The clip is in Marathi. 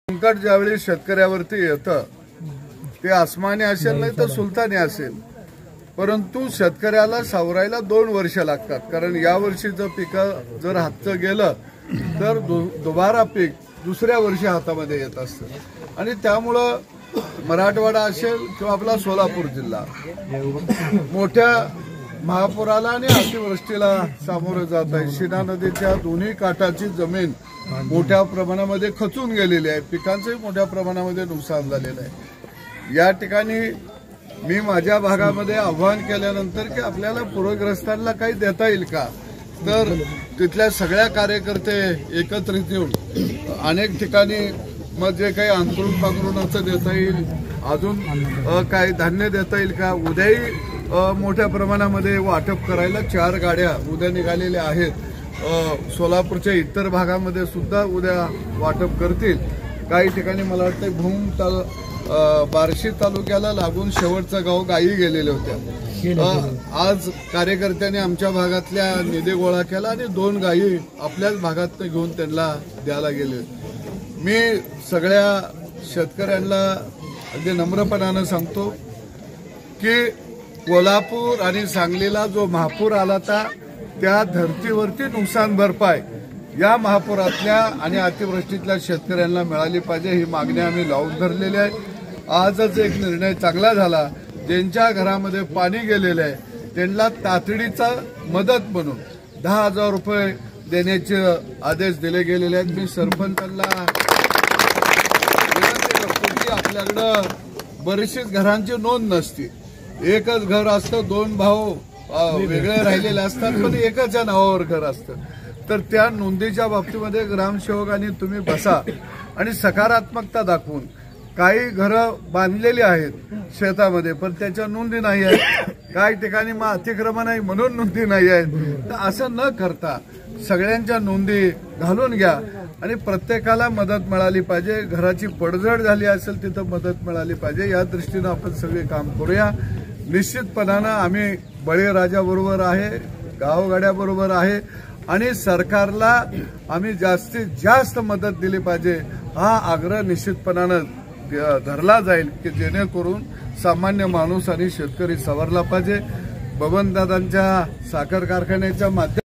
संकट ज्यावेळी शेतकऱ्यावरती येतं ते आसमानी असेल नाही तर सुलतानी असेल, परंतु शेतकऱ्याला सावरायला 2 वर्ष लागतात. कारण या वर्षीचं पीक जर हातचं गेलं तर दुबारा पीक दुसऱ्या वर्षी हातामध्ये येत असतं. आणि त्यामुळं मराठवाडा असेल किंवा आपला सोलापूर जिल्हा मोठ्या महापुराला आणि अतिवृष्टीला सामोरं जात आहे. शिना नदीच्या दोन्ही काठाची जमीन मोठ्या प्रमाणामध्ये खचून गेलेली आहे. पिकांचंही मोठ्या प्रमाणामध्ये नुकसान झालेलं आहे. या ठिकाणी मी माझ्या भागामध्ये आव्हान केल्यानंतर की आपल्याला पूरग्रस्तांना काही देता येईल का, तर तिथल्या सगळ्या कार्यकर्ते एकत्रित येऊन अनेक ठिकाणी मग जे काही अंतरून पांघरूणाचं देता येईल, अजून काही धान्य देता येईल का, उद्याही मोठ्या प्रमाणामध्ये वाटप करायला 4 गाड्या उद्या निघालेल्या आहेत. सोलापूरच्या इतर भागामध्ये सुद्धा उद्या वाटप करतील. काही ठिकाणी मला वाटतं बार्शी तालुक्याला लागून शेवटचं गाव गायी गेलेल्या होत्या. आज कार्यकर्त्यांनी आमच्या भागातल्या निधी गोळा केला आणि 2 गायी आपल्याच भागात घेऊन त्यांना द्यायला गेले. मी सगळ्या शेतकऱ्यांना अगदी नम्रपणानं सांगतो की कोल्हापूर आणि सांगलीला जो महापूर आला होता त्या धर्तीवरती नुकसान भरपाई या महापुरातल्या आणि अतिवृष्टीतल्या शेतकऱ्यांना मिळाली पाहिजे, ही मागणी आम्ही लावून धरलेली आहे. आजच एक निर्णय चांगला झाला. ज्यांच्या घरामध्ये पाणी गेलेलं आहे त्यांना तातडीचा मदत म्हणून 10,000 रुपये देण्याचे आदेश दिले गेलेले आहेत. मी सरपंचांना विनंती करतो की आपल्याकडं बरीचशीच घरांची नोंद नसते. एकच घर असतं, 2 भाऊ वेगळे राहिलेले असतात, पण एकाच्या नावावर घर असतं. तर त्या नोंदीच्या बाबतीमध्ये ग्रामसेवकांनी तुम्ही बसा आणि सकारात्मकता दाखवून काही घरं बांधलेली आहेत शेतामध्ये पण त्याच्या नोंदी नाही आहेत, काही ठिकाणी मग अतिक्रमण आहे म्हणून नोंदी नाही आहेत. तर असं न करता सगळ्यांच्या नोंदी घालून घ्या आणि प्रत्येकाला मदत मिळाली पाहिजे. घराची पडझड झाली असेल तिथं मदत मिळाली पाहिजे. या दृष्टीनं आपण सगळे काम करूया. निश्चितपणानं आम्ही बळीराजाबरोबर आहे, गावगाड्याबरोबर आहे आणि सरकारला आम्ही जास्तीत जास्त मदत दिली पाहिजे हा आग्रह निश्चितपणानं धरला जाईल की जेणेकरून सामान्य माणूस आणि शेतकरी सावरला पाहिजे. बबनदादांच्या साखर कारखान्याच्या माध्यमातून